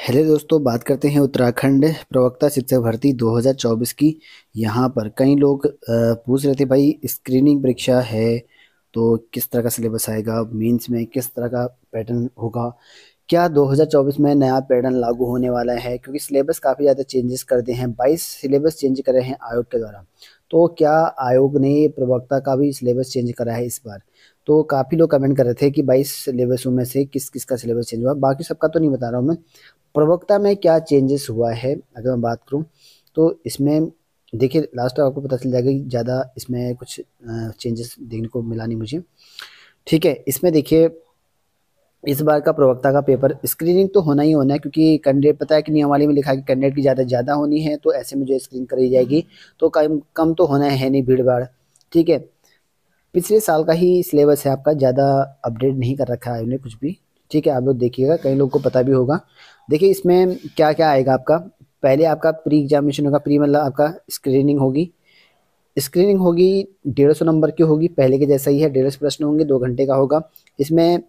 Hello दोस्तों, बात करते हैं उत्तराखंड प्रवक्ता शिक्षक भर्ती 2024 की। यहाँ पर कई लोग पूछ रहे थे, भाई स्क्रीनिंग परीक्षा है तो किस तरह का सिलेबस आएगा, मेंस में किस तरह का पैटर्न होगा, क्या 2024 में नया पैटर्न लागू होने वाला है? क्योंकि सिलेबस काफ़ी ज़्यादा चेंजेस कर दिए हैं, 22 सिलेबस चेंज करे हैं आयोग के द्वारा। तो क्या आयोग ने प्रवक्ता का भी सिलेबस चेंज करा है इस बार? तो काफ़ी लोग कमेंट कर रहे थे कि 22 सिलेबसों में से किस किस का सिलेबस चेंज हुआ। बाकी सबका तो नहीं बता रहा हूँ मैं, प्रवक्ता में क्या चेंजेस हुआ है अगर मैं बात करूँ तो इसमें देखिए लास्ट तक आपको पता चल जाएगा कि ज़्यादा इसमें कुछ चेंजेस देखने को मिला नहीं मुझे। ठीक है, इसमें देखिए इस बार का प्रवक्ता का पेपर स्क्रीनिंग तो होना ही होना है, क्योंकि कैंडिडेट पता है कि नियमावली में लिखा है कि कैंडिडेट की ज़्यादा होनी है, तो ऐसे में जो स्क्रीन करी जाएगी तो कम कम तो होना है नहीं, भीड़ भाड़। ठीक है, पिछले साल का ही सिलेबस है आपका, ज़्यादा अपडेट नहीं कर रखा है उन्हें कुछ भी। ठीक है, आप लोग देखिएगा, कई लोगों को पता भी होगा। देखिए इसमें क्या क्या आएगा आपका। पहले आपका प्री एग्जामिनेशन होगा, प्री मतलब आपका स्क्रीनिंग होगी। स्क्रीनिंग होगी 150 नंबर की होगी, पहले के जैसा ही है, 150 प्रश्न होंगे, 2 घंटे का होगा। इसमें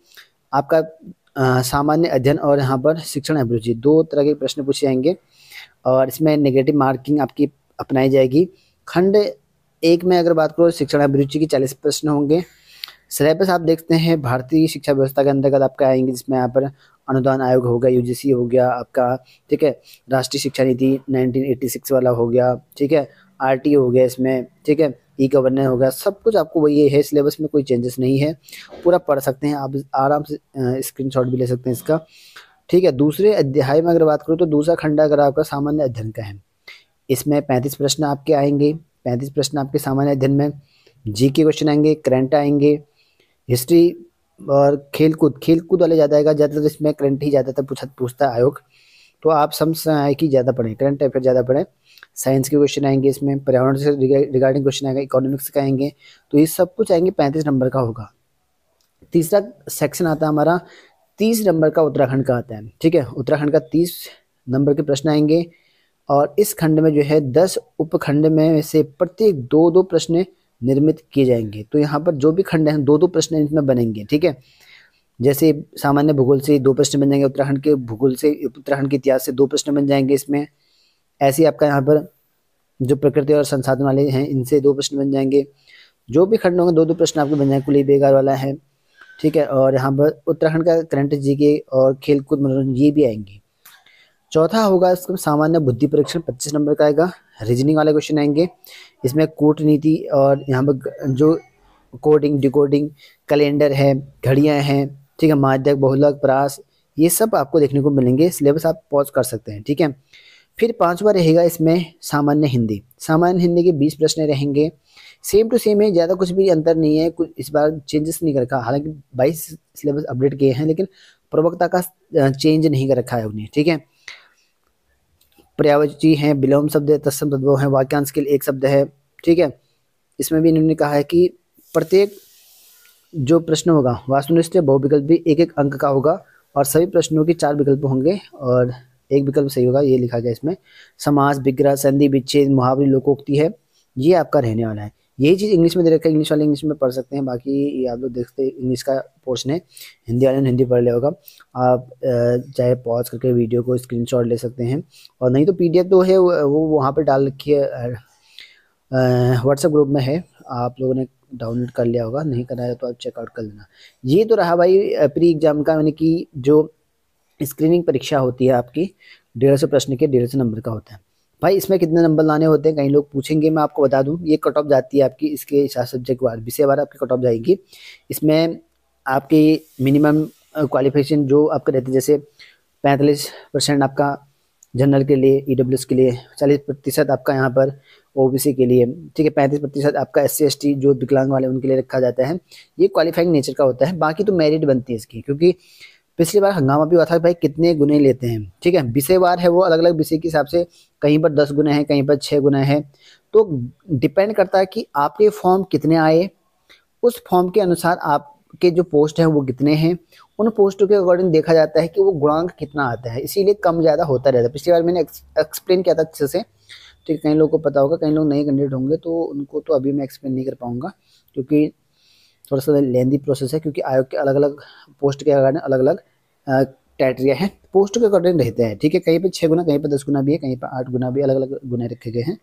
आपका सामान्य अध्ययन और यहाँ पर शिक्षण अभिरुचि, दो तरह के प्रश्न पूछे जाएंगे और इसमें नेगेटिव मार्किंग आपकी अपनाई जाएगी। खंड एक में अगर बात करो, शिक्षण अभिरुचि की 40 प्रश्न होंगे। सिलेबस आप देखते हैं भारतीय शिक्षा व्यवस्था के अंतर्गत आपका आएंगे, जिसमें यहाँ पर अनुदान आयोग हो गया, यूजीसी हो गया आपका। ठीक है, राष्ट्रीय शिक्षा नीति 1986 वाला हो गया। ठीक है, आरटी हो गया इसमें। ठीक है, ई गवर्नेंस हो गया, सब कुछ आपको वही है, सिलेबस में कोई चेंजेस नहीं है, पूरा पढ़ सकते हैं आप आराम से, स्क्रीनशॉट भी ले सकते हैं इसका। ठीक है, दूसरे अध्याय में अगर बात करूँ तो दूसरा खंड अगर आपका सामान्य अध्ययन का है, इसमें 35 प्रश्न आपके आएंगे। 35 प्रश्न आपके सामान्य अध्ययन में, जी के क्वेश्चन आएंगे, करंट आएंगे, हिस्ट्री और खेल कूद वाले ज़्यादा आएगा। ज़्यादातर इसमें करंट ही ज़्यादातर पूछता है आयोग, तो आप समझ की ज़्यादा पढ़ें, करंट अफेयर ज़्यादा पढ़ें। साइंस के क्वेश्चन आएंगे, इसमें पर्यावरण से रिगार्डिंग क्वेश्चन आएगा, इकोनॉमिक्स का आएंगे। तो ये सब कुछ आएंगे, 35 नंबर का होगा। तीसरा सेक्शन आता है हमारा, 30 नंबर का उत्तराखंड का आता है। ठीक है, उत्तराखंड का 30 नंबर के प्रश्न आएंगे और इस खंड में जो है 10 उपखंड में से प्रत्येक दो दो प्रश्न निर्मित किए जाएंगे। तो यहाँ पर जो भी खंड है दो दो प्रश्न इसमें बनेंगे। ठीक है, जैसे सामान्य भूगोल से 2 प्रश्न बन जाएंगे, उत्तराखंड के भूगोल से, उत्तराखंड के इतिहास से 2 प्रश्न बन जाएंगे इसमें। ऐसे ही आपका यहाँ पर जो प्रकृति और संसाधन वाले हैं इनसे 2 प्रश्न बन जाएंगे। जो भी खंड होंगे 2-2 प्रश्न आपके बन जाएंगे, कुल ही बेकार वाला है। ठीक है, और यहाँ पर उत्तराखंड का करंट जीके और खेल कूद मनोरंजन ये भी आएंगे। चौथा होगा इसका सामान्य बुद्धि परीक्षण, 25 नंबर का आएगा, रीजनिंग वाले क्वेश्चन आएंगे। इसमें कूटनीति और यहाँ पर जो कोडिंग डिकोडिंग, कैलेंडर है, घड़ियाँ हैं। ठीक है, माध्यक बहुलक प्रास, ये सब आपको देखने को मिलेंगे। सिलेबस आप पॉज कर सकते हैं। ठीक है, फिर पांचवा रहेगा इसमें सामान्य हिंदी। सामान्य हिंदी के 20 प्रश्न रहेंगे, सेम टू सेम है, ज़्यादा कुछ भी अंतर नहीं है, कुछ इस बार चेंजेस नहीं कर रखा। हालांकि 22 सिलेबस अपडेट किए हैं, लेकिन प्रवक्ता का चेंज नहीं कर रखा है उन्हें। ठीक है, पर्यायवाची हैं, विलोम शब्द है, तत्सम तद्भव है, वाक्यांश के लिए एक शब्द है। ठीक है, इसमें भी इन्होंने कहा है कि प्रत्येक जो प्रश्न होगा वास्तुनिष्ठ बहुविकल्पी एक एक अंक का होगा और सभी प्रश्नों के 4 विकल्प होंगे और एक विकल्प सही होगा, ये लिखा गया इसमें। समास, विग्रह, संधि, विच्छेद, मुहावरे, लोकोक्ति है, ये आपका रहने वाला है। यही चीज़ इंग्लिश में दे रखा है, इंग्लिश वाले इंग्लिश में पढ़ सकते हैं, बाकी ये आप लोग देखते इंग्लिश का पोर्शन है, हिंदी वाले ने हिंदी पढ़ लिया होगा। आप चाहे पॉज करके वीडियो को स्क्रीनशॉट ले सकते हैं, और नहीं तो पीडीएफ तो है वो वहाँ पर डाल रखी है, व्हाट्सएप ग्रुप में है, आप लोगों ने डाउनलोड कर लिया होगा, नहीं करा है तो आप चेकआउट कर लेना। ये तो रहा भाई प्री एग्जाम का, यानी कि जो स्क्रीनिंग परीक्षा होती है आपकी, 150 प्रश्न के 150 नंबर का होता है। भाई इसमें कितने नंबर लाने होते हैं कई लोग पूछेंगे, मैं आपको बता दूं, ये कट ऑफ जाती है आपकी, इसके हिसाब सब्जेक्ट वार विषय वार आपकी कट ऑफ जाएगी। इसमें आपकी मिनिमम क्वालिफिकेशन जो आपके रहती है, जैसे 45% आपका जनरल के लिए, ईडब्ल्यूएस के लिए, 40% आपका यहाँ पर ओबीसी के लिए। ठीक है, 35% आपका एससी एसटी जो विकलांग वाले उनके लिए रखा जाता है। ये क्वालिफाइंग नेचर का होता है, बाकी तो मेरिट बनती है इसकी, क्योंकि पिछली बार हंगामा भी हुआ था भाई कितने गुने लेते हैं। ठीक है, विषयवार है वो अलग अलग विषय के हिसाब से, कहीं पर 10 गुना है, कहीं पर 6 गुना है। तो डिपेंड करता है कि आपके फॉर्म कितने आए, उस फॉर्म के अनुसार आपके जो पोस्ट है वो कितने हैं, उन पोस्टों के अकॉर्डिंग देखा जाता है कि वो गुणांक कितना आता है, इसीलिए कम ज़्यादा होता रहता है। पिछली बार मैंने एक्सप्लेन किया था अच्छे से। ठीक है, कई लोगों को पता होगा, कई लोग नए कैंडिडेट होंगे तो उनको तो अभी मैं एक्सप्लेन नहीं कर पाऊंगा, क्योंकि थोड़ा सा लेंदी प्रोसेस है, क्योंकि आयोग के अलग अलग पोस्ट के अकॉर्डिंग अलग अलग क्राइटेरिया है, पोस्ट के अकॉर्डिंग रहते हैं, ठीक है। कहीं पे 6 गुना, कहीं पे 10 गुना भी है, कहीं पे 8 गुना भी, अलग अलग गुना रखे गए हैं,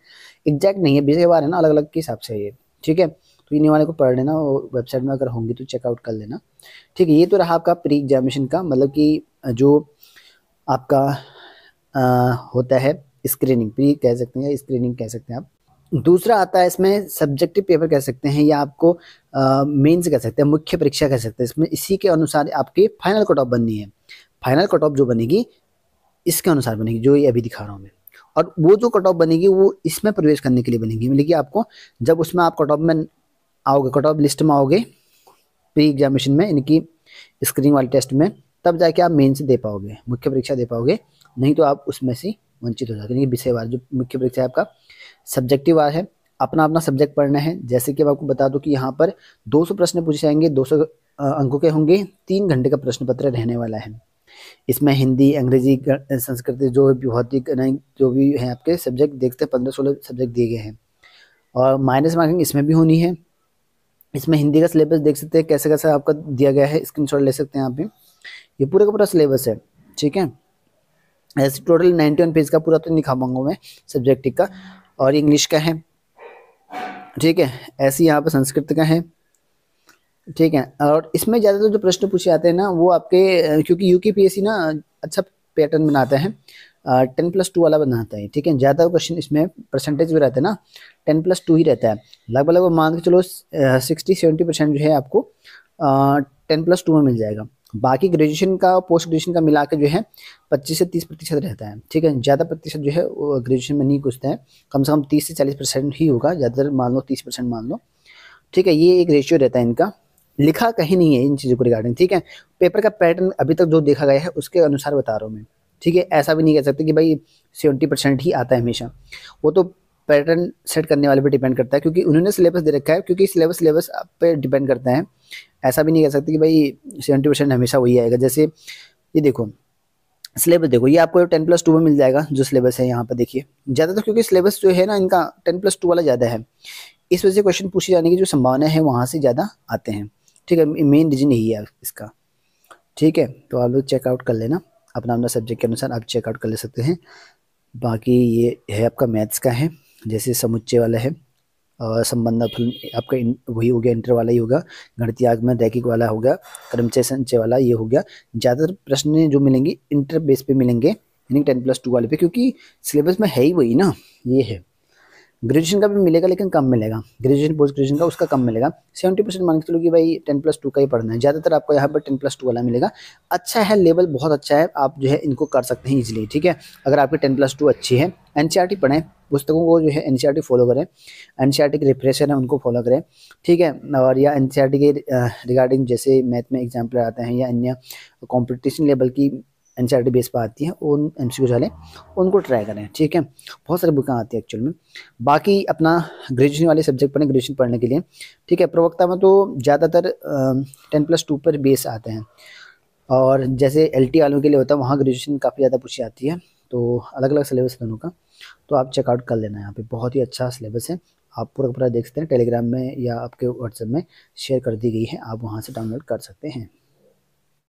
एग्जैक्ट नहीं है, 20 बार है ना, अलग अलग के हिसाब से है ये, ठीक है। तो इन वाले को पढ़ लेना, वेबसाइट में अगर होंगी तो चेकआउट कर लेना, ठीक है। ये तो रहा आपका प्री एग्जामिनेशन का, मतलब कि जो आपका होता है स्क्रीनिंग, प्री कह सकते हैं या स्क्रीनिंग कह सकते हैं आप। दूसरा आता है इसमें सब्जेक्टिव पेपर कह सकते हैं, या आपको मेंस कह सकते हैं, मुख्य परीक्षा कह सकते हैं। इसमें इसी के अनुसार आपकी फाइनल कट ऑफ बननी है, फाइनल कट ऑफ जो बनेगी इसके अनुसार बनेगी, जो ये अभी दिखा रहा हूँ मैं। और वो जो कट ऑफ बनेगी वो इसमें प्रवेश करने के लिए बनेगी, मतलब कि आपको जब उसमें आप कट ऑफ में आओगे, कट ऑफ लिस्ट में आओगे प्री एग्जामिनेशन में, इनकी स्क्रीनिंग वाले टेस्ट में, तब जाके आप मेन से दे पाओगे, मुख्य परीक्षा दे पाओगे, नहीं तो आप उसमें से वंचित हो जाओगे। क्योंकि विषयवार जो मुख्य परीक्षा है आपका सब्जेक्टिव वार है, अपना अपना सब्जेक्ट पढ़ना है। जैसे कि मैं आपको बता दूं कि यहाँ पर 200 प्रश्न पूछे जाएंगे, 200 अंकों के होंगे, 3 घंटे का प्रश्न पत्र रहने वाला है। इसमें हिंदी, अंग्रेजी, संस्कृत, जो भी भौतिक जो भी है आपके सब्जेक्ट देखते हैं, 15-16 सब्जेक्ट दिए गए हैं। और माइनस मार्किंग इसमें भी होनी है। इसमें हिंदी का सिलेबस देख सकते हैं कैसे कैसे आपका दिया गया है, स्क्रीनशॉट ले सकते हैं आप भी। ये पूरा का पूरा सिलेबस है, ठीक है। ऐसे टोटल 91 पेज का पूरा तो नहीं खा पाऊंगा मैं सब्जेक्टिव का, और इंग्लिश का है, ठीक है। ऐसे यहाँ पर संस्कृत का है, ठीक है। और इसमें ज़्यादातर जो प्रश्न पूछे जाते हैं ना वो आपके, क्योंकि यूकेपीएससी ना अच्छा पैटर्न बनाता है, 10+2 वाला बनाता है, ठीक है। ज़्यादा क्वेश्चन इसमें परसेंटेज भी रहता है ना, 10+2 ही रहता है, लगभग मान के चलो 60-70% जो है आपको 10+2 में मिल जाएगा। बाकी ग्रेजुएशन का, पोस्ट ग्रेजुएशन का मिला के जो है 25 से 30% रहता है, ठीक है। ज़्यादा प्रतिशत जो है वो ग्रेजुएशन में नहीं पूछता है, कम से कम 30 से 40% ही होगा, ज़्यादातर मान लो 30% मान लो, ठीक है। ये एक रेशियो रहता है इनका, लिखा कहीं नहीं है इन चीज़ों को रिगार्डिंग, ठीक है। पेपर का पैटर्न अभी तक जो देखा गया है उसके अनुसार बता रहा हूँ मैं, ठीक है। ऐसा भी नहीं कह सकते कि भाई 70% ही आता है हमेशा, वो तो पैटर्न सेट करने वाले पे डिपेंड करता है, क्योंकि उन्होंने सिलेबस दे रखा है, क्योंकि सिलेबस पे डिपेंड करता है। ऐसा भी नहीं कह सकते कि भाई 70% हमेशा वही आएगा। जैसे ये देखो सिलेबस, देखो ये आपको 10+2 में मिल जाएगा जो सिलेबस है यहाँ पर, देखिए ज़्यादातर क्योंकि सिलेबस जो है ना इनका 10+2 वाला ज़्यादा है, इस वजह से क्वेश्चन पूछे जाने की जो संभावना है वहाँ से ज़्यादा आते हैं, ठीक है। मेन रीजन यही है इसका, ठीक है। तो आप लोग चेकआउट कर लेना, अपना अपना सब्जेक्ट के अनुसार आप चेकआउट कर ले सकते हैं। बाकी ये है आपका मैथ्स का है, जैसे समुच्चय वाला है, और संबंध आपका वही हो गया, इंटर वाला ही होगा, गणितीय आगमन रैखिक वाला होगा, क्रमचय संचय वाला ये हो गया। ज़्यादातर प्रश्न जो मिलेंगे इंटर बेस पे मिलेंगे, यानी 10+2 वाले पे, क्योंकि सिलेबस में है ही वही ना, ये है। ग्रेजुएशन का भी मिलेगा लेकिन कम मिलेगा, ग्रेजुएशन पोस्ट ग्रेजुएशन का उसका कम मिलेगा। 70% मान के चलो कि भाई 10+2 का ही पढ़ना है, ज़्यादातर आपको यहाँ पर 10+2 वाला मिलेगा। अच्छा है, लेवल बहुत अच्छा है, आप जो है इनको कर सकते हैं इजीली, ठीक है। अगर आपकी 10+2 अच्छी है, एनसीईआरटी पढ़ें, पुस्तकों को जो है एनसीईआरटी फॉलो करें, एनसीईआरटी के रिफ्रेशर है उनको फॉलो करें, ठीक है। और या एनसीईआरटी के रिगार्डिंग जैसे मैथ में एग्जाम्पल आते हैं, या अन्य कॉम्पिटिशन लेवल की एनसीईआरटी बेस पर आती है, उन एमसीक्यू वाले उनको ट्राई करें, ठीक है। बहुत सारी बुकें आती है एक्चुअल में। बाकी अपना ग्रेजुएशन वाले सब्जेक्ट पढ़ें ग्रेजुएशन पढ़ने के लिए, ठीक है। प्रवक्ता में तो ज़्यादातर 10+2 पर बेस आते हैं, और जैसे एलटी वालों के लिए होता है वहाँ ग्रेजुएशन काफ़ी ज़्यादा पूछी जाती है। तो अलग अलग सिलेबस दोनों का, तो आप चेकआउट कर लेना, यहाँ पे बहुत ही अच्छा सिलेबस है। आप पूरा पूरा देख सकते हैं, टेलीग्राम में या आपके व्हाट्सएप में शेयर कर दी गई है, आप वहाँ से डाउनलोड कर सकते हैं।